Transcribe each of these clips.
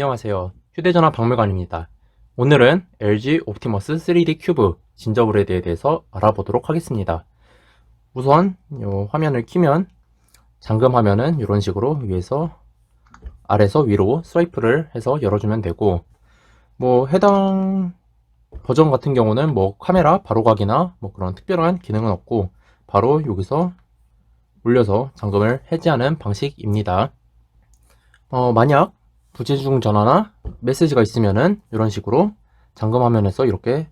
안녕하세요. 휴대전화 박물관입니다. 오늘은 LG 옵티머스 3D 큐브 진저브레드에 대해서 알아보도록 하겠습니다. 우선 이 화면을 키면 잠금 화면은 이런 식으로 위에서 아래서 위로 스와이프를 해서 열어주면 되고, 해당 버전 같은 경우는 카메라 바로가기나 그런 특별한 기능은 없고 바로 여기서 올려서 잠금을 해제하는 방식입니다. 만약 부재중 전화나 메시지가 있으면은 이런 식으로 잠금 화면에서 이렇게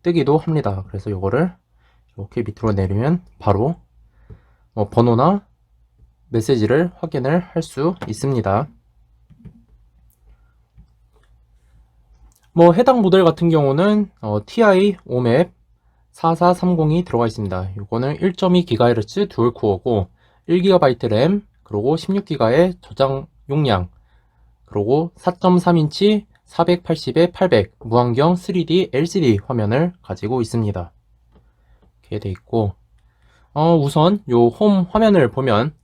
뜨기도 합니다. 그래서 이거를 이렇게 밑으로 내리면 바로 번호나 메시지를 확인을 할 수 있습니다. 해당 모델 같은 경우는 TI OMAP 4430이 들어가 있습니다. 이거는 1.2GHz 듀얼 코어고 1GB 램, 그리고 16GB의 저장 용량, 그리고 4.3인치 480에 800 무안경 3D LCD 화면을 가지고 있습니다. 이렇게 돼 있고, 우선 요 홈 화면을 보면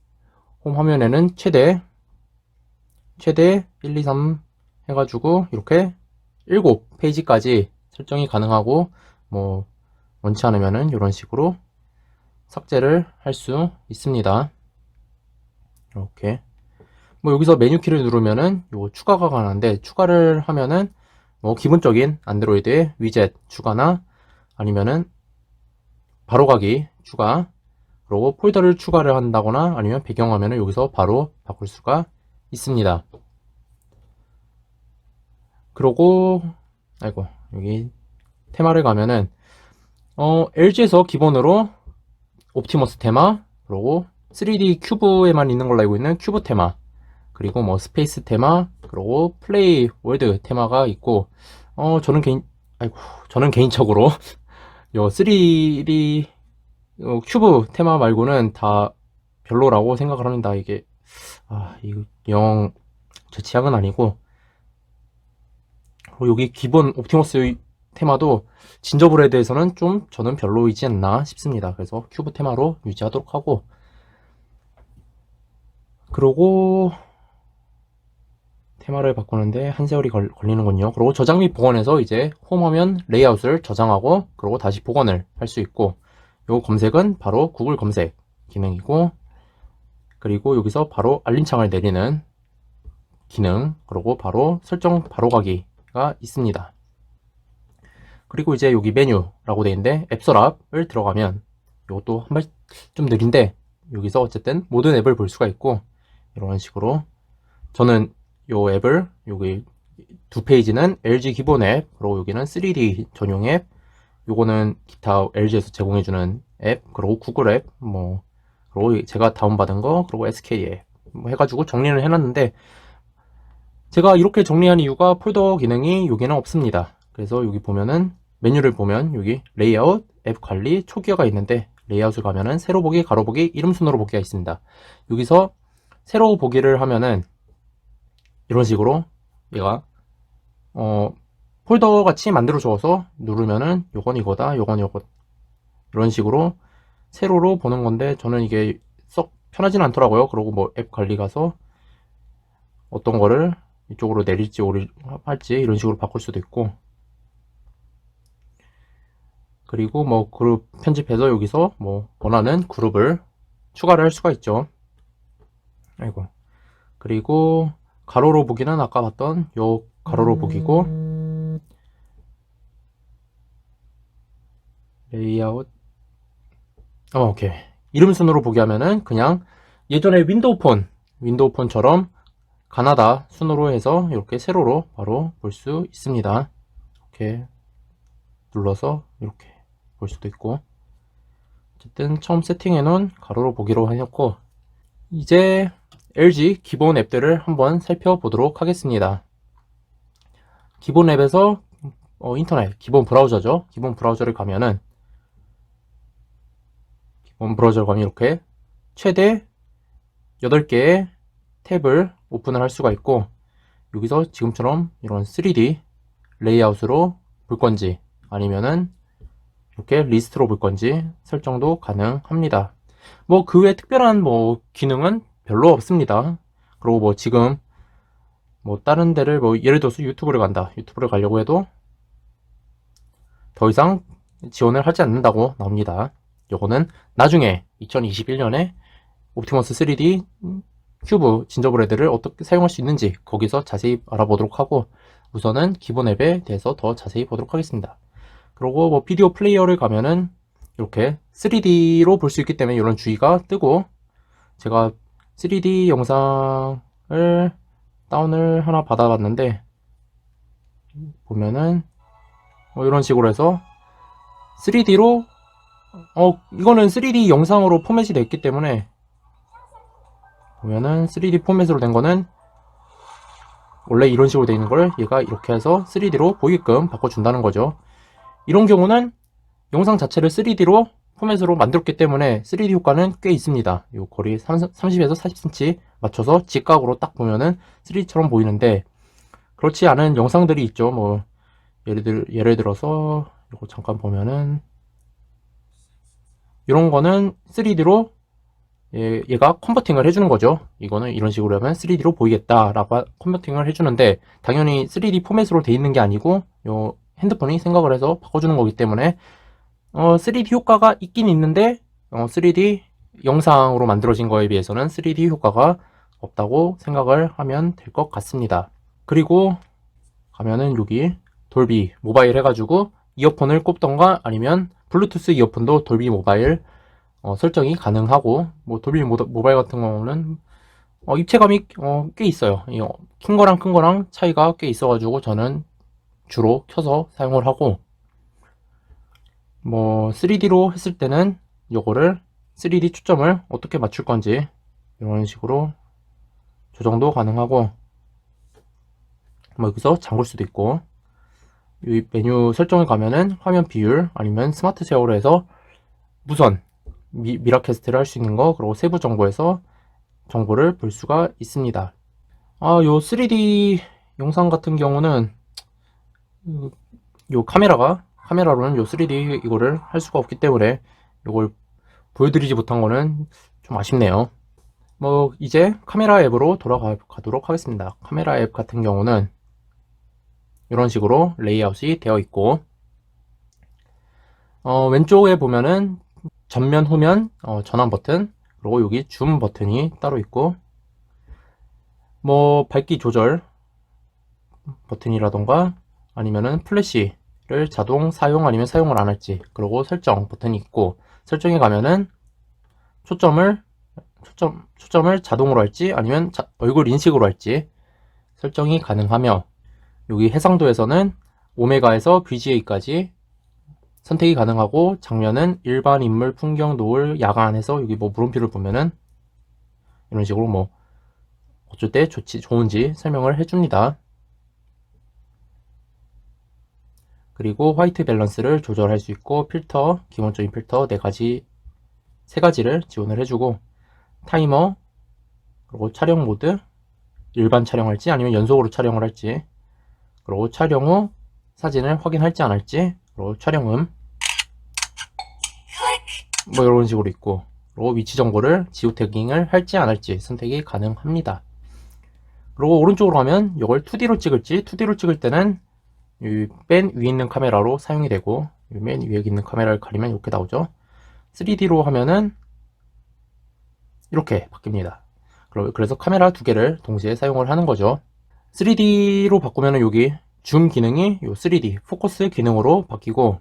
홈 화면에는 최대 1, 2, 3 해가지고 이렇게 7페이지까지 설정이 가능하고, 원치 않으면은 이런 식으로 삭제를 할 수 있습니다. 이렇게 여기서 메뉴 키를 누르면은 요 추가가 가능한데, 추가를 하면은 기본적인 안드로이드의 위젯 추가나 아니면은 바로가기 추가, 그리고 폴더를 추가를 한다거나 아니면 배경화면을 여기서 바로 바꿀 수가 있습니다. 그리고 여기 테마를 가면은 LG에서 기본으로 옵티머스 테마, 그리고 3D 큐브에만 있는 걸로 알고 있는 큐브 테마, 그리고 스페이스 테마, 그리고 플레이 월드 테마가 있고, 저는 개인적으로 요 3D 큐브 테마 말고는 다 별로라고 생각을 합니다. 이게 이거 영 제 취향은 아니고, 여기 기본 옵티머스 테마도 진저브레드에서는 좀 저는 별로이지 않나 싶습니다. 그래서 큐브 테마로 유지하도록 하고, 그리고 테마를 바꾸는데 한 세월이 걸리는군요. 그리고 저장 및 복원해서 이제 홈화면 레이아웃을 저장하고 그리고 다시 복원을 할 수 있고, 요 검색은 바로 구글 검색 기능이고, 그리고 여기서 바로 알림창을 내리는 기능, 그리고 바로 설정 바로가기가 있습니다. 그리고 이제 여기 메뉴라고 되어 있는데 앱 서랍을 들어가면, 이것도 한 발 좀 느린데 여기서 어쨌든 모든 앱을 볼 수가 있고, 이런 식으로 저는 요 앱을 여기 두 페이지는 LG 기본 앱, 그리고 여기는 3D 전용 앱, 요거는 기타 LG에서 제공해주는 앱, 그리고 구글 앱, 그리고 제가 다운받은 거, 그리고 SK 앱 해가지고 정리를 해놨는데, 제가 이렇게 정리한 이유가 폴더 기능이 여기는 없습니다. 그래서 여기 보면은 메뉴를 보면 여기 레이아웃, 앱 관리, 초기화가 있는데, 레이아웃을 가면은 세로 보기, 가로 보기, 이름 순으로 보기가 있습니다. 여기서 세로 보기를 하면은 이런 식으로 얘가 폴더 같이 만들어 줘서 누르면은 요건 이거다, 요건 요거, 이런 식으로 세로로 보는 건데, 저는 이게 썩 편하진 않더라고요. 그리고 앱 관리 가서 어떤 거를 이쪽으로 내릴지 할지 이런 식으로 바꿀 수도 있고, 그리고 그룹 편집해서 여기서 원하는 그룹을 추가를 할 수가 있죠. 그리고 가로로 보기는 아까 봤던 요 가로로 보기고, 레이아웃, 오케이. 이름 순으로 보기 하면은 그냥 예전에 윈도우폰처럼 가나다 순으로 해서 이렇게 세로로 바로 볼 수 있습니다. 이렇게 눌러서 이렇게 볼 수도 있고, 어쨌든 처음 세팅해 놓은 가로로 보기로 해놓고, 이제 LG 기본 앱들을 한번 살펴보도록 하겠습니다. 기본 앱에서 인터넷 기본 브라우저죠. 기본 브라우저를 가면은 기본 브라우저 가면 이렇게 최대 8개의 탭을 오픈을 할 수가 있고, 여기서 지금처럼 이런 3D 레이아웃으로 볼 건지 아니면은 이렇게 리스트로 볼 건지 설정도 가능합니다. 그 외에 특별한 기능은 별로 없습니다. 그리고 지금 뭐 다른 데를 뭐 예를 들어서 유튜브를 간다. 유튜브를 가려고 해도 더 이상 지원을 하지 않는다고 나옵니다. 요거는 나중에 2021년에 옵티머스 3D 큐브 진저브레드를 어떻게 사용할 수 있는지 거기서 자세히 알아보도록 하고, 우선은 기본 앱에 대해서 더 자세히 보도록 하겠습니다. 그리고 뭐 비디오 플레이어를 가면은 이렇게 3D로 볼 수 있기 때문에 이런 주의가 뜨고, 제가 3D 영상을 다운을 하나 받아봤는데 보면은 이런 식으로 해서 3D로 이거는 3D 영상으로 포맷이 되어 있기 때문에 보면은 3D 포맷으로 된 거는 원래 이런 식으로 되어 있는 걸 얘가 이렇게 해서 3D로 보이게끔 바꿔준다는 거죠. 이런 경우는 영상 자체를 3D로 포맷으로 만들었기 때문에 3D 효과는 꽤 있습니다. 이 거리 30에서 40cm 맞춰서 직각으로 딱 보면은 3D처럼 보이는데, 그렇지 않은 영상들이 있죠. 뭐 예를 들어서 이거 잠깐 보면은 이런 거는 3D로 얘가 컨버팅을 해주는 거죠. 이거는 이런 식으로 하면 3D로 보이겠다라고 컨버팅을 해주는데, 당연히 3D 포맷으로 돼 있는 게 아니고 요 핸드폰이 생각을 해서 바꿔주는 거기 때문에 3D 효과가 있긴 있는데 3D 영상으로 만들어진 거에 비해서는 3D 효과가 없다고 생각을 하면 될 것 같습니다. 그리고 가면은 여기 돌비 모바일 해가지고 이어폰을 꼽던가 아니면 블루투스 이어폰도 돌비 모바일 설정이 가능하고, 뭐 돌비 모바일 같은 경우는 입체감이 꽤 있어요. 큰 거랑 큰 거랑 차이가 꽤 있어가지고 저는 주로 켜서 사용을 하고, 뭐 3D로 했을 때는 요거를 3D 초점을 어떻게 맞출 건지 이런 식으로 조정도 가능하고, 뭐 여기서 잠글 수도 있고, 이 메뉴 설정을 가면은 화면 비율 아니면 스마트 쉐어로 해서 무선 미라캐스트를 할 수 있는 거, 그리고 세부 정보에서 정보를 볼 수가 있습니다. 요 3D 영상 같은 경우는 요 카메라로는 요 3D 이거를 할 수가 없기 때문에 이걸 보여드리지 못한 거는 좀 아쉽네요. 뭐 이제 카메라 앱으로 돌아가도록 하겠습니다. 카메라 앱 같은 경우는 이런 식으로 레이아웃이 되어 있고, 왼쪽에 보면은 전면, 후면 전환 버튼, 그리고 여기 줌 버튼이 따로 있고, 뭐 밝기 조절 버튼이라던가 아니면은 플래시를 자동 사용 아니면 사용을 안 할지, 그리고 설정 버튼이 있고, 설정에 가면은 초점을 자동으로 할지 아니면 얼굴 인식으로 할지 설정이 가능하며, 여기 해상도에서는 오메가에서 VGA까지 선택이 가능하고, 장면은 일반, 인물, 풍경, 노을, 야간 해서 여기 뭐 물음표를 보면은 이런 식으로 뭐 어쩔 때 좋은지 설명을 해줍니다. 그리고 화이트 밸런스를 조절할 수 있고, 필터, 기본적인 필터 3가지를 지원을 해주고, 타이머, 그리고 촬영 모드, 일반 촬영할지 아니면 연속으로 촬영을 할지, 그리고 촬영 후 사진을 확인할지 안 할지, 그리고 촬영음 뭐 이런 식으로 있고, 그리고 위치 정보를 지오 태깅을 할지 안 할지 선택이 가능합니다. 그리고 오른쪽으로 가면 이걸 2D로 찍을지, 2D로 찍을 때는 맨 위에 있는 카메라로 사용이 되고, 맨 위에 있는 카메라를 가리면 이렇게 나오죠. 3D로 하면은 이렇게 바뀝니다. 그래서 카메라 2개를 동시에 사용을 하는 거죠. 3D로 바꾸면은 여기 줌 기능이 요 3D 포커스 기능으로 바뀌고,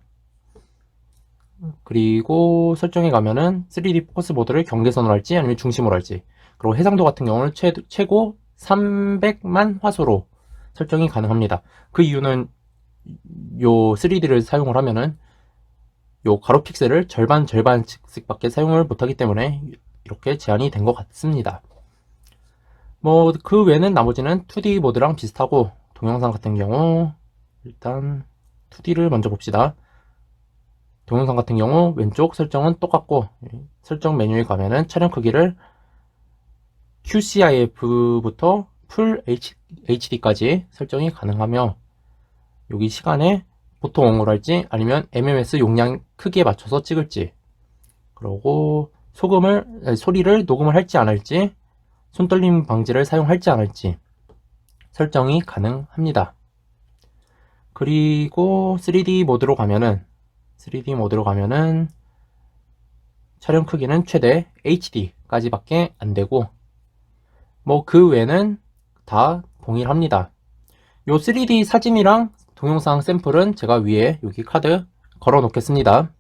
그리고 설정에 가면은 3D 포커스 모드를 경계선으로 할지 아니면 중심으로 할지, 그리고 해상도 같은 경우는 최고 300만 화소로 설정이 가능합니다. 그 이유는 요 3D를 사용을 하면은 요 가로 픽셀을 절반씩 밖에 사용을 못하기 때문에 이렇게 제한이 된 것 같습니다. 뭐 그 외에는 나머지는 2D 모드랑 비슷하고, 동영상 같은 경우 일단 2D를 먼저 봅시다. 동영상 같은 경우 왼쪽 설정은 똑같고, 설정 메뉴에 가면은 촬영 크기를 QCIF부터 풀 HD까지 설정이 가능하며, 여기 시간에 보통으로 할지 아니면 MMS 용량 크기에 맞춰서 찍을지, 그리고 소리를 녹음을 할지 안 할지, 손떨림 방지를 사용할지 안 할지, 설정이 가능합니다. 그리고 3D 모드로 가면은 촬영 크기는 최대 HD까지 밖에 안 되고, 뭐 그 외에는 다 동일합니다. 요 3D 사진이랑 동영상 샘플은 제가 위에 여기 카드 걸어 놓겠습니다.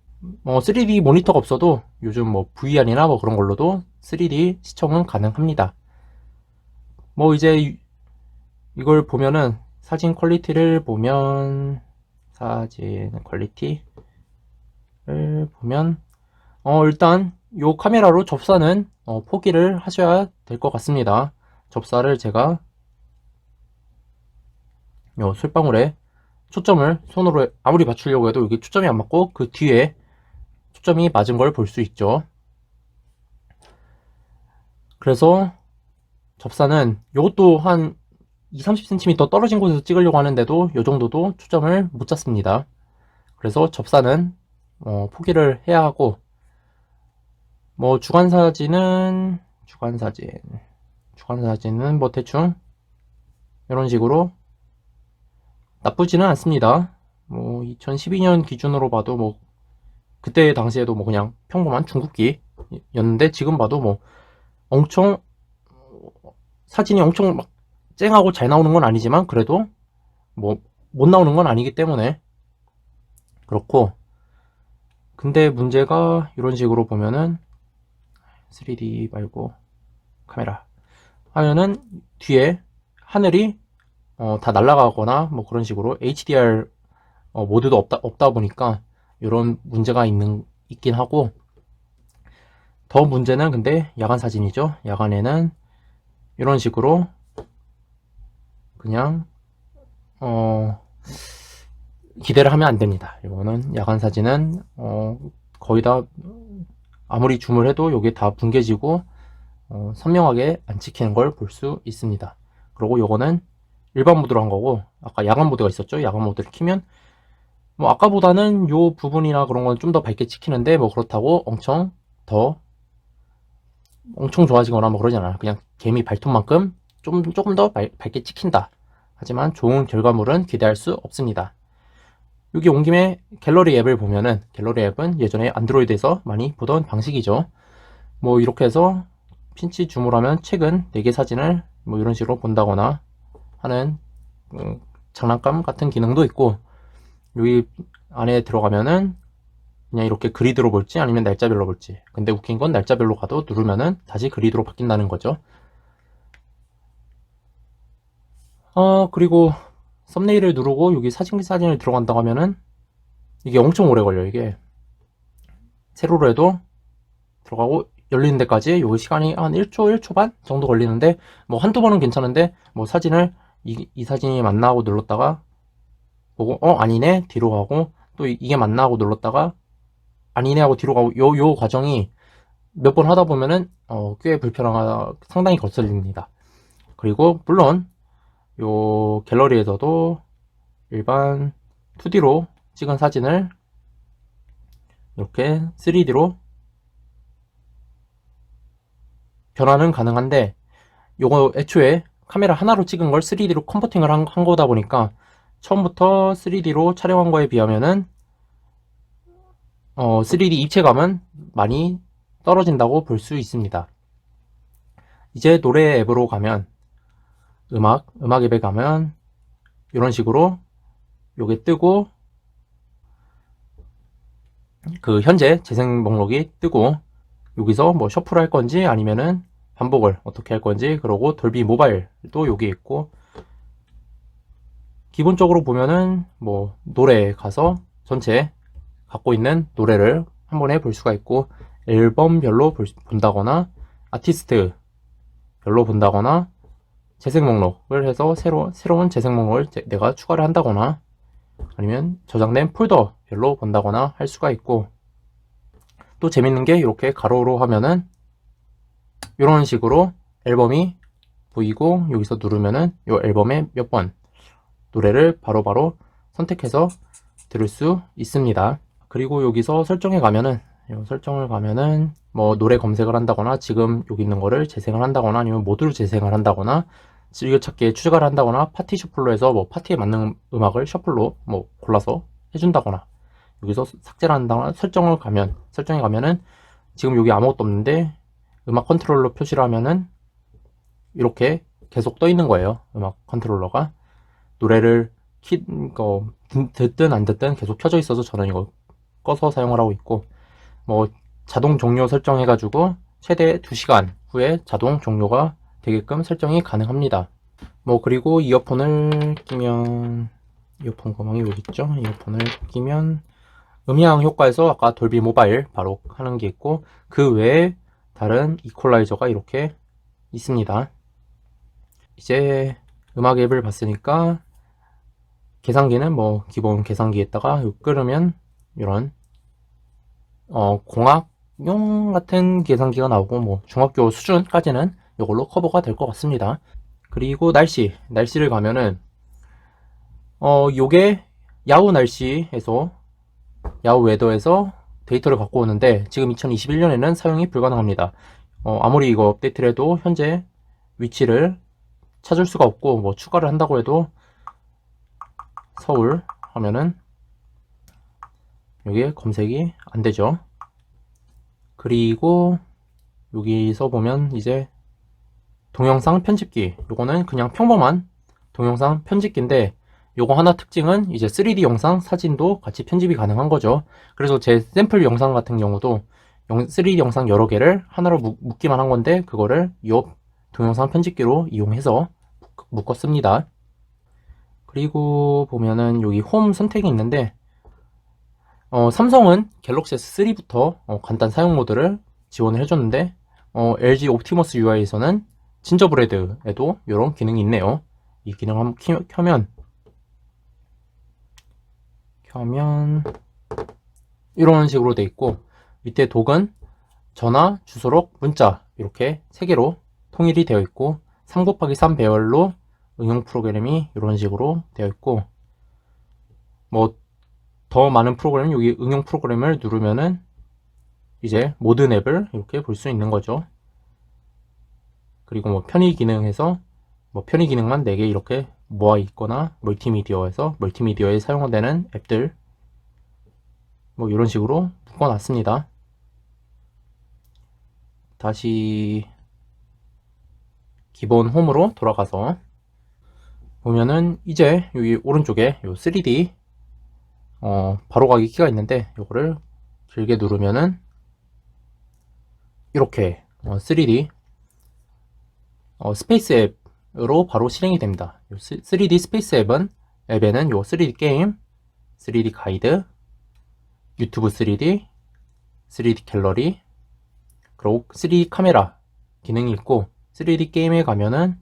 3D 모니터가 없어도 요즘 뭐 VR이나 뭐 그런 걸로도 3D 시청은 가능합니다. 뭐 이제 이걸 보면은 사진 퀄리티를 보면 일단 요 카메라로 접사는 포기를 하셔야 될 것 같습니다. 접사를 제가 요 솔방울에 초점을 손으로 아무리 맞추려고 해도 여기 초점이 안 맞고 그 뒤에 초점이 맞은 걸 볼 수 있죠. 그래서 접사는 요것도 한 20-30cm 떨어진 곳에서 찍으려고 하는데도 요 정도도 초점을 못 잡습니다. 그래서 접사는 포기를 해야 하고, 뭐 주간사진은 뭐 대충 이런 식으로 나쁘지는 않습니다. 뭐 2012년 기준으로 봐도 뭐 그때 당시에도 뭐 그냥 평범한 중국기였는데, 지금 봐도 뭐 엄청 사진이 엄청 막 쨍하고 잘 나오는 건 아니지만 그래도 뭐 못 나오는 건 아니기 때문에 그렇고, 근데 문제가 이런 식으로 보면은 3D 말고 카메라 하면은 뒤에 하늘이 다 날아가거나 뭐 그런 식으로 HDR 모드도 없다 보니까 이런 문제가 있긴 하고, 더 문제는 근데 야간 사진이죠. 야간에는 이런 식으로 그냥 기대를 하면 안 됩니다. 이거는 야간 사진은 거의 다 아무리 줌을 해도 이게 다 붕괴지고 선명하게 안 찍히는 걸 볼 수 있습니다. 그리고 요거는 일반 모드로 한 거고, 아까 야간 모드가 있었죠. 야간 모드를 키면 뭐 아까보다는 요 부분이나 그런 건 좀 더 밝게 찍히는데 뭐 그렇다고 엄청 좋아지거나 뭐 그러진 않아요. 그냥 개미 발톱만큼 조금 더 밝게 찍힌다. 하지만 좋은 결과물은 기대할 수 없습니다. 여기 온 김에 갤러리 앱을 보면은, 갤러리 앱은 예전에 안드로이드에서 많이 보던 방식이죠. 뭐 이렇게 해서 핀치 줌을 하면 최근 4개 사진을 뭐 이런 식으로 본다거나 하는 장난감 같은 기능도 있고, 여기 안에 들어가면은 그냥 이렇게 그리드로 볼지 아니면 날짜별로 볼지. 근데 웃긴 건 날짜별로 가도 누르면은 다시 그리드로 바뀐다는 거죠. 그리고 썸네일을 누르고 여기 사진을 들어간다고 하면은 이게 엄청 오래 걸려요. 이게 세로로 해도 들어가고 열리는 데까지 요 시간이 한 1초 반 정도 걸리는데, 뭐 한두 번은 괜찮은데 뭐 사진을 이 사진이 맞나 하고 눌렀다가 보고 아니네 뒤로 가고, 또 이게 맞나 하고 눌렀다가 아니네 하고 뒤로 가고, 요 과정이 몇 번 하다 보면은 꽤 상당히 거슬립니다. 그리고 물론 요 갤러리에서도 일반 2D로 찍은 사진을 이렇게 3D로 변환은 가능한데, 요거 애초에 카메라 하나로 찍은 걸 3D로 컨버팅을 한 거다 보니까 처음부터 3D로 촬영한 거에 비하면은 3D 입체감은 많이 떨어진다고 볼 수 있습니다. 이제 노래 앱으로 가면, 음악 앱에 가면 이런 식으로 요게 뜨고, 그 현재 재생 목록이 뜨고, 여기서 뭐 셔플을 할 건지 아니면은 반복을 어떻게 할 건지, 그러고 돌비 모바일도 여기 있고, 기본적으로 보면은 뭐 노래에 가서 전체 갖고 있는 노래를 한 번에 볼 수가 있고, 앨범별로 본다거나 아티스트별로 본다거나 재생 목록을 해서 새로운 재생 목록을 내가 추가를 한다거나 아니면 저장된 폴더별로 본다거나 할 수가 있고, 또 재밌는 게 이렇게 가로로 하면은 이런 식으로 앨범이 보이고, 여기서 누르면은 이 앨범에 몇 번 노래를 바로바로 선택해서 들을 수 있습니다. 그리고 여기서 설정을 가면은 뭐 노래 검색을 한다거나 지금 여기 있는 거를 재생을 한다거나 아니면 모드로 재생을 한다거나 즐겨찾기에 추가를 한다거나 파티 셔플로 해서 뭐 파티에 맞는 음악을 셔플로 뭐 골라서 해준다거나, 여기서 삭제를 한다거나 설정에 가면은 지금 여기 아무것도 없는데 음악 컨트롤러 표시를 하면은 이렇게 계속 떠 있는 거예요. 음악 컨트롤러가 노래를 듣든 안 듣든 계속 켜져 있어서 저는 이거 꺼서 사용을 하고 있고, 뭐 자동 종료 설정해가지고 최대 2시간 후에 자동 종료가 되게끔 설정이 가능합니다. 뭐 그리고 이어폰을 끼면, 이어폰 구멍이 여기 있죠. 이어폰을 끼면 음향 효과에서 아까 돌비 모바일 바로 하는 게 있고, 그 외에 다른 이퀄라이저가 이렇게 있습니다. 이제 음악 앱을 봤으니까 계산기는 뭐 기본 계산기에다가 끄르면 이런 공학용 같은 계산기가 나오고, 뭐 중학교 수준까지는 이걸로 커버가 될 것 같습니다. 그리고 날씨를 가면은 요게 야후 날씨에서, 야후 웨더에서 데이터를 갖고 오는데 지금 2021년에는 사용이 불가능합니다. 아무리 이거 업데이트를 해도 현재 위치를 찾을 수가 없고, 뭐 추가를 한다고 해도 서울 하면은 여기에 검색이 안 되죠. 그리고 여기서 보면 이제 동영상 편집기, 요거는 그냥 평범한 동영상 편집기인데, 요거 하나 특징은 이제 3D 영상, 사진도 같이 편집이 가능한 거죠. 그래서 제 샘플 영상 같은 경우도 3D 영상 여러 개를 하나로 묶기만 한 건데, 그거를 이 동영상 편집기로 이용해서 묶었습니다. 그리고 보면은 여기 홈 선택이 있는데, 삼성은 갤럭시 S3부터 간단 사용 모드를 지원을 해줬는데, LG 옵티머스 UI에서는 진저브레드에도 이런 기능이 있네요. 이 기능 한번 켜면 이런 식으로 돼 있고, 밑에 독은 전화, 주소록, 문자 이렇게 3개로 통일이 되어 있고, 3곱하기3 배열로 응용 프로그램이 이런 식으로 되어 있고, 뭐 더 많은 프로그램, 여기 응용 프로그램을 누르면은 이제 모든 앱을 이렇게 볼 수 있는 거죠. 그리고 뭐 편의 기능에서 뭐 편의 기능만 4개 이렇게 모아 있거나, 멀티미디어에서 멀티미디어에 사용되는 앱들 뭐 이런 식으로 묶어 놨습니다. 다시 기본 홈으로 돌아가서 보면은 이제 여기 오른쪽에 요 3D 바로가기 키가 있는데, 요거를 길게 누르면은 이렇게 3D 스페이스 앱으로 바로 실행이 됩니다. 3D 스페이스 앱에는 요 3D 게임, 3D 가이드, 유튜브 3D, 3D 갤러리, 그리고 3D 카메라 기능이 있고, 3D 게임에 가면은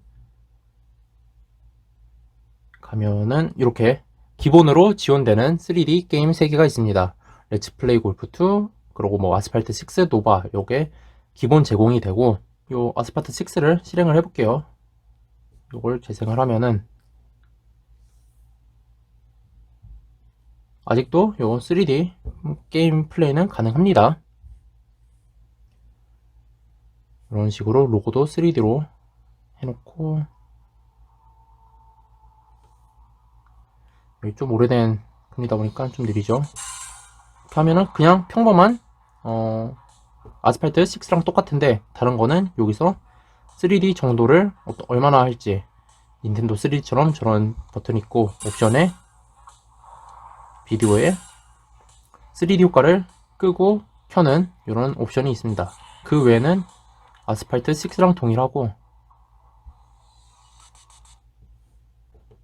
이렇게 기본으로 지원되는 3D 게임 3개가 있습니다. 렛츠 플레이 골프 2, 그리고 뭐 아스팔트 6, 노바, 요게 기본 제공이 되고, 요 아스팔트 6를 실행을 해볼게요. 요걸 재생을 하면은 아직도 요 3D 게임 플레이는 가능합니다. 이런 식으로 로고도 3D로 해놓고, 여기 좀 오래된 폰이다 보니까 좀 느리죠. 이렇게 하면은 그냥 평범한 아스팔트 6랑 똑같은데, 다른 거는 여기서 3D 정도를 얼마나 할지, 닌텐도 3D처럼 저런 버튼 있고, 옵션에 비디오에 3D 효과를 끄고 켜는 이런 옵션이 있습니다. 그 외에는 아스팔트 6랑 동일하고,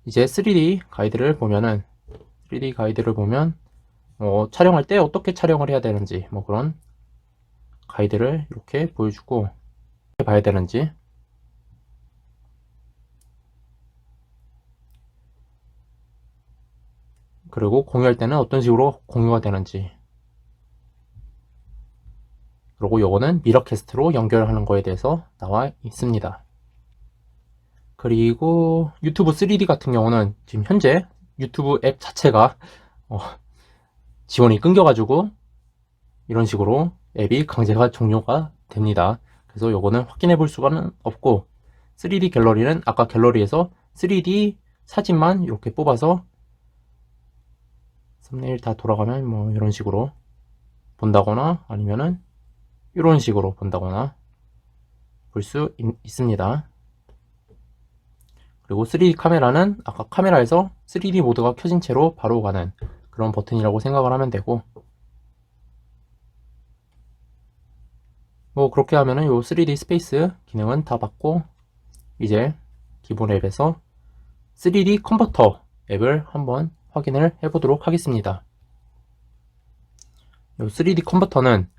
이제 3D 가이드를 보면 촬영할 때 어떻게 촬영을 해야 되는지, 뭐 그런 가이드를 이렇게 보여주고, 어떻게 봐야 되는지, 그리고 공유할 때는 어떤 식으로 공유가 되는지, 그리고 요거는 미러캐스트로 연결하는 거에 대해서 나와 있습니다. 그리고 유튜브 3D 같은 경우는 지금 현재 유튜브 앱 자체가 지원이 끊겨가지고 이런 식으로 앱이 강제가 종료가 됩니다. 그래서 요거는 확인해 볼 수가 없고, 3D 갤러리는 아까 갤러리에서 3D 사진만 이렇게 뽑아서 썸네일 다 돌아가면 뭐 이런 식으로 본다거나 아니면은 이런 식으로 본다거나 볼 수 있습니다. 그리고 3D 카메라는 아까 카메라에서 3D 모드가 켜진 채로 바로 가는 그런 버튼이라고 생각을 하면 되고, 뭐 그렇게 하면은 요 3D 스페이스 기능은 다 받고, 이제 기본 앱에서 3D 컨버터 앱을 한번 확인을 해보도록 하겠습니다. 요 3D 컨버터는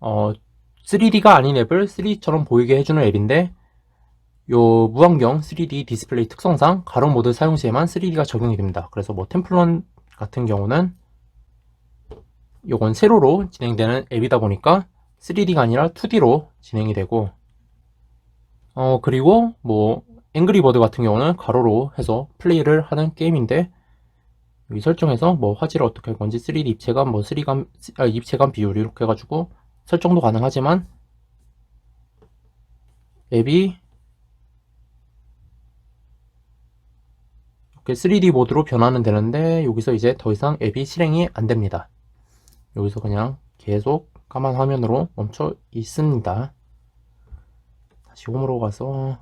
3D가 아닌 앱을 3D처럼 보이게 해주는 앱인데, 요 무환경 3D 디스플레이 특성상 가로 모드 사용 시에만 3D가 적용이 됩니다. 그래서 뭐 템플런 같은 경우는 요건 세로로 진행되는 앱이다 보니까 3D가 아니라 2D로 진행이 되고, 그리고 뭐 앵그리버드 같은 경우는 가로로 해서 플레이를 하는 게임인데, 여기 설정에서 뭐 화질을 어떻게 할 건지 3D 입체감, 뭐 입체감 비율 이렇게 해가지고 설정도 가능하지만, 앱이 이렇게 3D 모드로 변화는 되는데, 여기서 이제 더 이상 앱이 실행이 안 됩니다. 여기서 그냥 계속 까만 화면으로 멈춰 있습니다. 다시 홈으로 가서,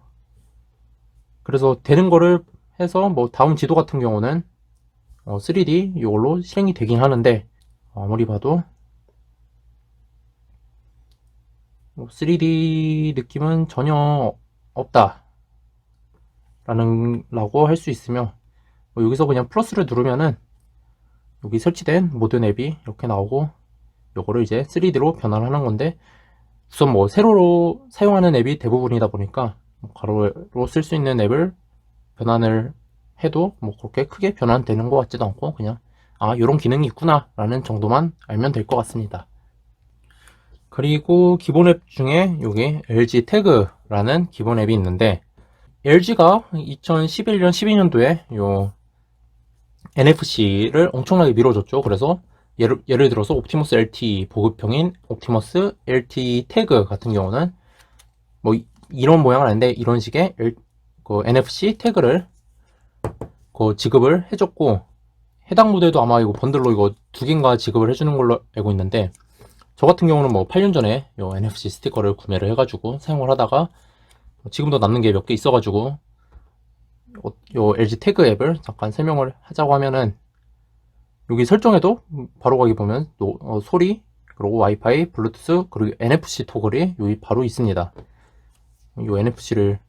그래서 되는 거를 해서 뭐 다음 지도 같은 경우는 3D 이걸로 실행이 되긴 하는데, 아무리 봐도 3D 느낌은 전혀 없다 라고 할 수 있으며, 여기서 그냥 플러스를 누르면은 여기 설치된 모든 앱이 이렇게 나오고, 요거를 이제 3D로 변환을 하는 건데, 우선 뭐 세로로 사용하는 앱이 대부분이다 보니까 가로로 쓸 수 있는 앱을 변환을 해도 뭐 그렇게 크게 변환되는 것 같지도 않고, 그냥 요런 기능이 있구나 라는 정도만 알면 될 것 같습니다. 그리고 기본 앱 중에 여기 LG 태그라는 기본 앱이 있는데, LG가 2011년 12년도에 요 NFC를 엄청나게 밀어줬죠. 그래서 예를 들어서 옵티머스 LTE 보급형인 옵티머스 LTE 태그 같은 경우는 뭐 이런 모양은 아닌데, 이런 식의 NFC 태그를 지급을 해줬고, 해당 모델도 아마 이거 번들로 이거 2개인가 지급을 해주는 걸로 알고 있는데, 저 같은 경우는 뭐 8년 전에 요 NFC 스티커를 구매를 해가지고 사용을 하다가 지금도 남는 게 몇 개 있어가지고 요 LG 태그 앱을 잠깐 설명을 하자고 하면은, 여기 설정에도 바로 가기 보면 소리, 그리고 와이파이, 블루투스, 그리고 NFC 토글이 여기 바로 있습니다. 이 NFC를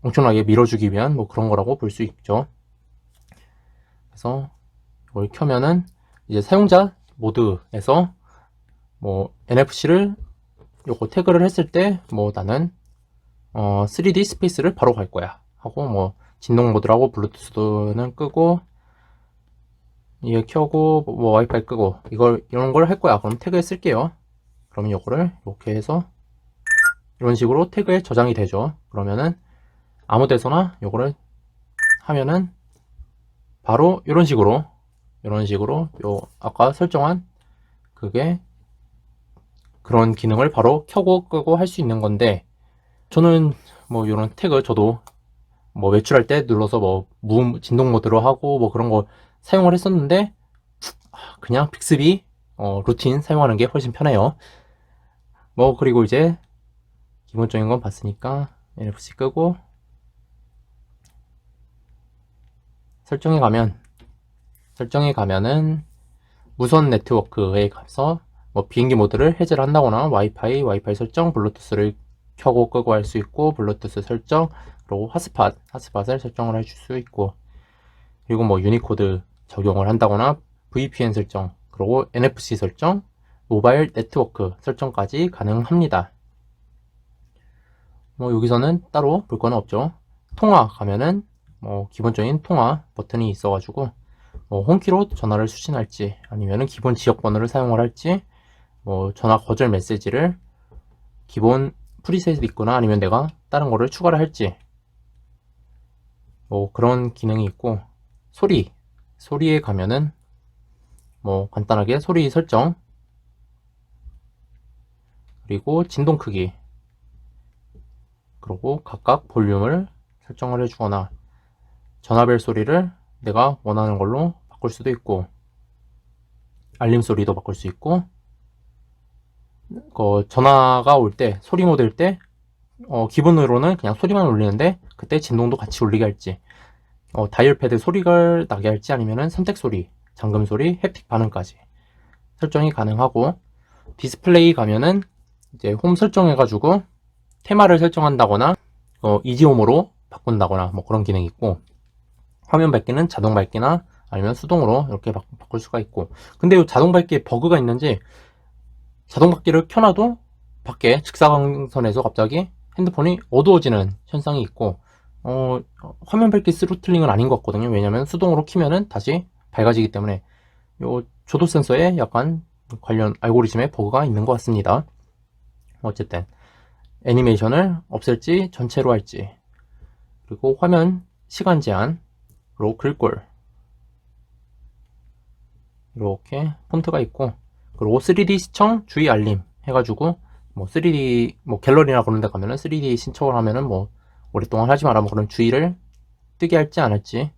엄청나게 밀어주기 위한 뭐 그런 거라고 볼 수 있죠. 그래서 이걸 켜면은 이제 사용자 모드에서 뭐 NFC를 요거 태그를 했을 때 뭐 나는 3D 스페이스를 바로 갈 거야 하고, 뭐 진동 모드라고 블루투스는 끄고 이게 켜고 뭐 와이파이 끄고 이런 걸 할 거야. 그럼 태그에 쓸게요. 그러면 요거를 이렇게 해서 이런 식으로 태그에 저장이 되죠. 그러면은 아무 데서나 요거를 하면은 바로 이런 식으로 요 아까 설정한 그게 그런 기능을 바로 켜고 끄고 할 수 있는 건데, 저는 뭐 이런 태그 저도 뭐 외출할 때 눌러서 뭐 무음 진동 모드로 하고 뭐 그런 거 사용을 했었는데, 그냥 빅스비 루틴 사용하는 게 훨씬 편해요. 뭐 그리고 이제 기본적인 건 봤으니까 NFC 끄고 설정에 가면은 무선 네트워크에 가서 뭐 비행기 모드를 해제를 한다거나 와이파이 설정, 블루투스를 켜고 끄고 할 수 있고, 블루투스 설정, 그리고 핫스팟을 설정을 해줄 수 있고, 그리고 뭐 유니코드 적용을 한다거나 VPN 설정, 그리고 NFC 설정, 모바일 네트워크 설정까지 가능합니다. 뭐 여기서는 따로 볼 건 없죠. 통화 가면은 뭐 기본적인 통화 버튼이 있어가지고 뭐 홈키로 전화를 수신할지, 아니면은 기본 지역번호를 사용을 할지, 뭐 전화 거절 메시지를 기본 프리셋이 있거나 아니면 내가 다른 거를 추가를 할지, 뭐 그런 기능이 있고, 소리에 가면은 뭐 간단하게 소리 설정, 그리고 진동 크기, 그리고 각각 볼륨을 설정을 해주거나 전화벨 소리를 내가 원하는 걸로 바꿀 수도 있고 알림 소리도 바꿀 수 있고 전화가 올 때 소리 모드일 때 기본으로는 그냥 소리만 울리는데 그때 진동도 같이 울리게 할지 다이얼 패드 소리가 나게 할지 아니면은 선택 소리, 잠금 소리, 햅틱 반응까지 설정이 가능하고 디스플레이 가면은 이제 홈 설정해가지고 테마를 설정한다거나 이지홈으로 바꾼다거나 뭐 그런 기능이 있고 화면 밝기는 자동 밝기나 아니면 수동으로 이렇게 바꿀 수가 있고 근데 이 자동 밝기에 버그가 있는지 자동 밝기를 켜놔도 밖에 직사광선에서 갑자기 핸드폰이 어두워지는 현상이 있고 화면 밝기 스로틀링은 아닌 것 같거든요. 왜냐면 수동으로 키면은 다시 밝아지기 때문에 요 조도 센서에 약간 관련 알고리즘에 버그가 있는 것 같습니다. 어쨌든 애니메이션을 없앨지 전체로 할지 그리고 화면 시간 제한으로 글꼴 이렇게 폰트가 있고 그리고 3D 시청 주의 알림 해가지고 뭐 3D 뭐 갤러리나 그런 데 가면은 3D 신청을 하면은 뭐 오랫동안 하지 마라 뭐 그런 주의를 뜨게 할지 안 할지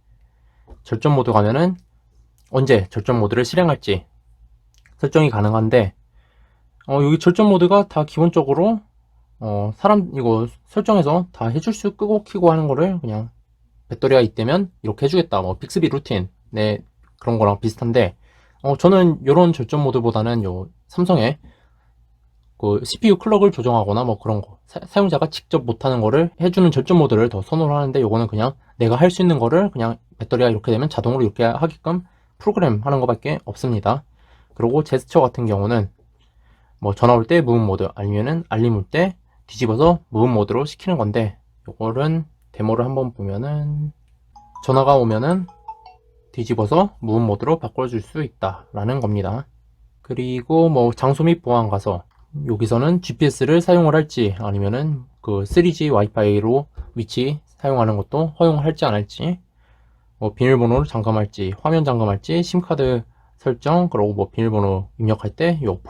절전 모드 가면은 언제 절전 모드를 실행할지 설정이 가능한데 여기 절전 모드가 다 기본적으로 이거 설정해서 다 해줄 수 끄고 키고 하는 거를 그냥 배터리가 있다면 이렇게 해주겠다 뭐 빅스비 루틴 네 그런 거랑 비슷한데 저는 이런 절전 모드보다는 요 삼성의 그 CPU 클럭을 조정하거나 뭐 그런 거 사용자가 직접 못하는 거를 해주는 절전 모드를 더 선호를 하는데 요거는 그냥 내가 할 수 있는 거를 그냥 배터리가 이렇게 되면 자동으로 이렇게 하게끔 프로그램 하는 거밖에 없습니다. 그리고 제스처 같은 경우는 뭐 전화 올 때 무음 모드 아니면은 알림 올 때 뒤집어서 무음 모드로 시키는 건데 요거는 데모를 한번 보면은 전화가 오면은 뒤집어서 무음 모드로 바꿔줄 수 있다 라는 겁니다. 그리고 뭐 장소 및 보안 가서 여기서는 GPS를 사용을 할지 아니면은 그 3G 와이파이로 위치 사용하는 것도 허용할지 안 할지 뭐 비밀번호를 잠금할지 화면 잠금할지 심카드 설정 그리고 뭐 비밀번호 입력할 때 요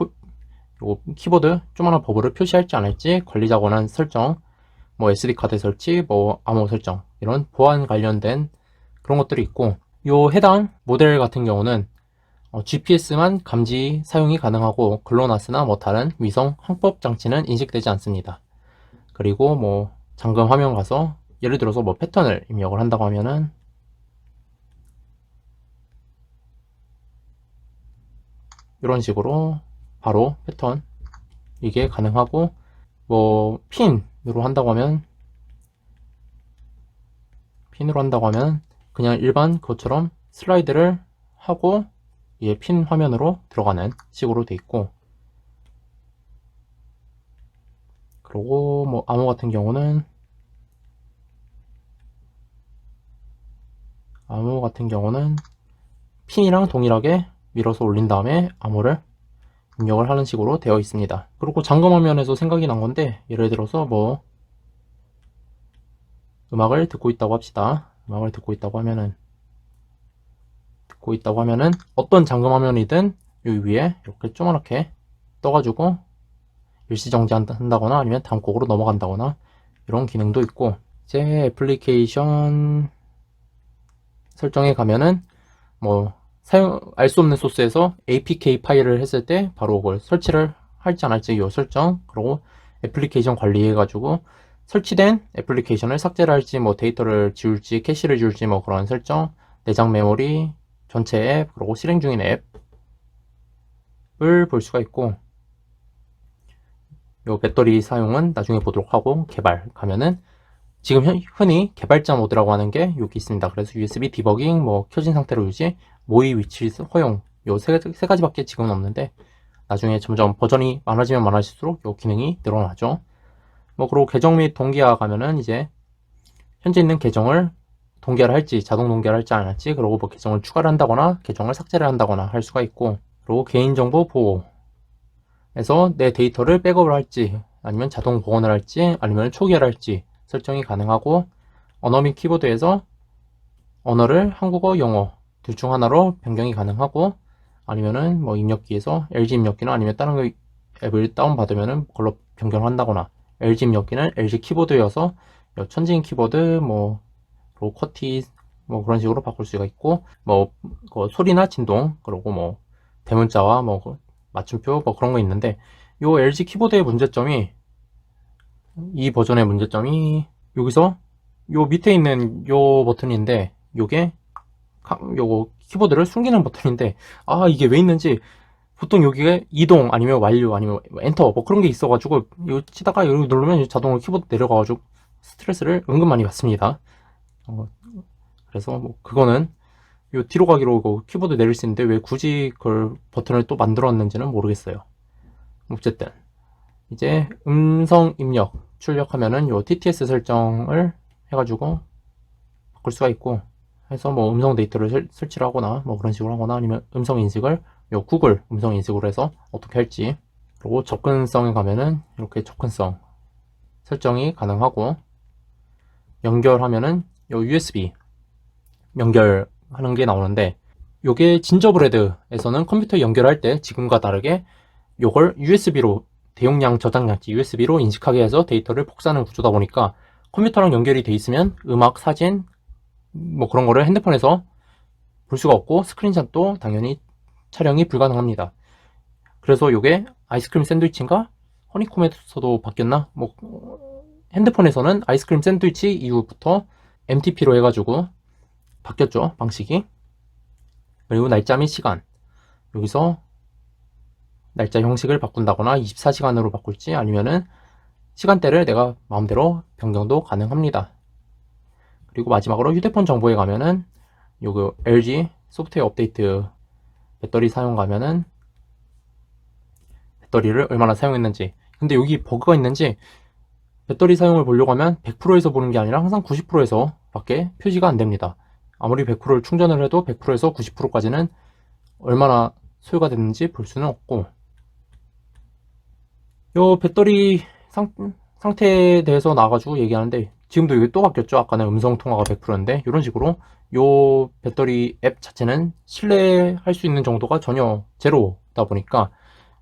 키보드 조그마한 버블을 표시할지 안 할지 관리자 권한 설정 뭐 SD카드 설치 뭐 암호 설정 이런 보안 관련된 그런 것들이 있고 요 해당 모델 같은 경우는 GPS만 감지 사용이 가능하고 글로나스나 뭐 다른 위성 항법 장치는 인식되지 않습니다. 그리고 뭐 잠금 화면 가서 예를 들어서 뭐 패턴을 입력을 한다고 하면은 이런 식으로 바로 패턴 이게 가능하고 뭐 핀으로 한다고 하면 그냥 일반 그것처럼 슬라이드를 하고 이게 핀 화면으로 들어가는 식으로 돼 있고 그리고 뭐 암호 같은 경우는 핀이랑 동일하게 밀어서 올린 다음에 암호를 입력을 하는 식으로 되어 있습니다. 그리고 잠금 화면에서 생각이 난 건데 예를 들어서 뭐 음악을 듣고 있다고 합시다. 음악을 듣고 있다고 하면은 어떤 잠금 화면이든 여기 위에 이렇게 조그맣게 떠가지고 일시정지한다거나 아니면 다음 곡으로 넘어간다거나 이런 기능도 있고 이제 애플리케이션 설정에 가면은 뭐 알 수 없는 소스에서 APK 파일을 했을 때 바로 그걸 설치를 할지 안 할지 이 설정 그리고 애플리케이션 관리해가지고 설치된 애플리케이션을 삭제를 할지 뭐 데이터를 지울지 캐시를 지울지 뭐 그런 설정 내장 메모리 전체 앱 그리고 실행 중인 앱을 볼 수가 있고 요 배터리 사용은 나중에 보도록 하고 개발 가면은 지금 흔히 개발자 모드라고 하는 게 여기 있습니다. 그래서 USB 디버깅, 뭐 켜진 상태로 유지, 모의 위치 허용 요 세 가지밖에 지금은 없는데 나중에 점점 버전이 많아지면 많아질수록 요 기능이 늘어나죠. 뭐 그리고 계정 및 동기화 가면은 이제 현재 있는 계정을 동기화를 할지 자동 동기화를 할지 안 할지 그리고 뭐 계정을 추가를 한다거나 계정을 삭제를 한다거나 할 수가 있고 그리고 개인정보 보호에서 내 데이터를 백업을 할지 아니면 자동 복원을 할지 아니면 초기화를 할지 설정이 가능하고 언어 및 키보드에서 언어를 한국어, 영어 둘 중 하나로 변경이 가능하고 아니면은 뭐 입력기에서 LG 입력기나 아니면 다른 앱을 다운받으면은 그걸로 변경을 한다거나 LG 입력기는 LG 키보드여서 천지인 키보드, 뭐 로커티 뭐 그런 식으로 바꿀 수가 있고, 뭐 소리나 진동, 그리고 뭐 대문자와 뭐 맞춤표 뭐 그런 거 있는데, 요 LG 키보드의 문제점이, 이 버전의 문제점이 여기서 요 밑에 있는 요 버튼인데, 요게 요거 키보드를 숨기는 버튼인데, 이게 왜 있는지, 보통 여기에 이동 아니면 완료 아니면 엔터 뭐 그런 게 있어가지고, 이거 치다가 여기 누르면 자동으로 키보드 내려가가지고 스트레스를 은근 많이 받습니다. 그래서 뭐 그거는 요 뒤로 가기로 키보드 내릴 수 있는데 왜 굳이 그걸 버튼을 또 만들었는지는 모르겠어요. 어쨌든 이제 음성 입력 출력하면은 요 TTS 설정을 해가지고 바꿀 수가 있고, 해서 뭐 음성 데이터를 설치를 하거나 뭐 그런 식으로 하거나, 아니면 음성 인식을 요 구글 음성 인식으로 해서 어떻게 할지. 그리고 접근성에 가면은 이렇게 접근성 설정이 가능하고, 연결하면은 요 USB 연결하는 게 나오는데, 요게 진저브레드에서는 컴퓨터 연결할 때 지금과 다르게 요걸 USB로, 대용량 저장량지 USB로 인식하게 해서 데이터를 복사하는 구조다 보니까, 컴퓨터랑 연결이 돼 있으면 음악, 사진 뭐 그런 거를 핸드폰에서 볼 수가 없고, 스크린샷도 당연히 촬영이 불가능합니다. 그래서 요게 아이스크림 샌드위치인가 허니콤에서도 바뀌었나, 뭐 핸드폰에서는 아이스크림 샌드위치 이후부터 MTP로 해가지고 바뀌었죠, 방식이. 그리고 날짜 및 시간, 여기서 날짜 형식을 바꾼다거나 24시간으로 바꿀지 아니면은 시간대를 내가 마음대로 변경도 가능합니다. 그리고 마지막으로 휴대폰 정보에 가면은 요거 LG 소프트웨어 업데이트 배터리 사용 가면은 배터리를 얼마나 사용했는지. 근데 여기 버그가 있는지, 배터리 사용을 보려고 하면 100%에서 보는 게 아니라 항상 90%에서 밖에 표시가 안 됩니다. 아무리 100%를 충전을 해도 100%에서 90%까지는 얼마나 소요가 됐는지 볼 수는 없고, 요 배터리 상태에 대해서 나와가지고 얘기하는데, 지금도 이게 또 바뀌었죠. 아까는 음성 통화가 100%인데 이런 식으로 요 배터리 앱 자체는 신뢰할 수 있는 정도가 전혀 제로다 보니까,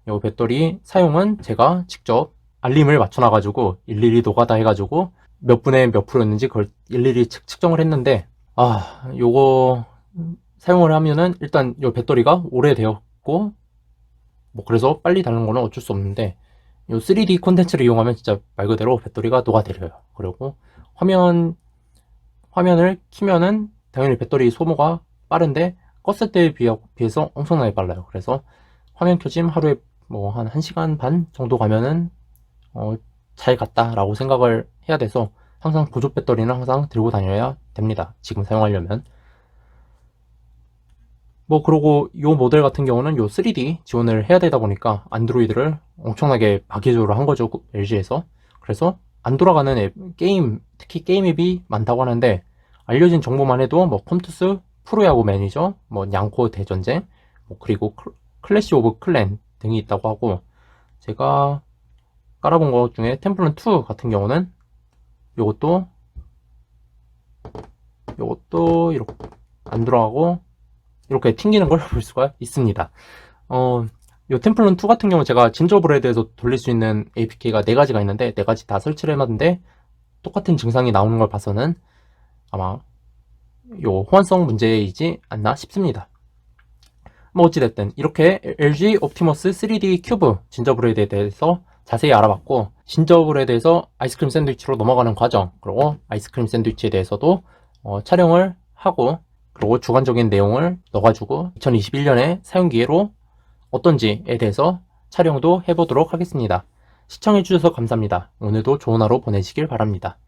요 배터리 사용은 제가 직접 알림을 맞춰놔가지고 일일이 노가다 해가지고 몇 분에 몇 프로였는지 그걸 일일이 측정을 했는데, 요거 사용을 하면은 일단 요 배터리가 오래되었고, 뭐 그래서 빨리 닳는 거는 어쩔 수 없는데, 요 3D 콘텐츠를 이용하면 진짜 말 그대로 배터리가 녹아내려요. 그리고 화면을 키면은 당연히 배터리 소모가 빠른데, 껐을 때에 비해서 엄청나게 빨라요. 그래서 화면 켜짐 하루에 뭐 한 1시간 반 정도 가면은 잘 갔다라고 생각을 해야 돼서, 항상 보조 배터리는 항상 들고 다녀야 됩니다, 지금 사용하려면. 뭐 그러고 요 모델 같은 경우는 요 3D 지원을 해야 되다 보니까 안드로이드를 엄청나게 파괴적으로 한 거죠, LG에서. 그래서 안 돌아가는 앱, 게임, 특히 게임 앱이 많다고 하는데, 알려진 정보만 해도 뭐 컴투스, 프로야구 매니저, 뭐 냥코 대전쟁, 뭐 그리고 클래시 오브 클랜 등이 있다고 하고, 제가 깔아본 것 중에 템플런2 같은 경우는 요것도 이렇게 안 들어가고 이렇게 튕기는 걸 볼 수가 있습니다. 요 템플런2 같은 경우 제가 진저브레드에서 돌릴 수 있는 APK가 4가지가 있는데 4가지 다 설치를 해놨는데 똑같은 증상이 나오는 걸 봐서는 아마 요 호환성 문제이지 않나 싶습니다. 뭐 어찌됐든 이렇게 LG 옵티머스 3D 큐브 진저브레드에 대해서 자세히 알아봤고, 진저브레드에서 아이스크림 샌드위치로 넘어가는 과정, 그리고 아이스크림 샌드위치에 대해서도 촬영을 하고, 그리고 주관적인 내용을 넣어가지고 2021년에 사용기회로 어떤지에 대해서 촬영도 해보도록 하겠습니다. 시청해주셔서 감사합니다. 오늘도 좋은 하루 보내시길 바랍니다.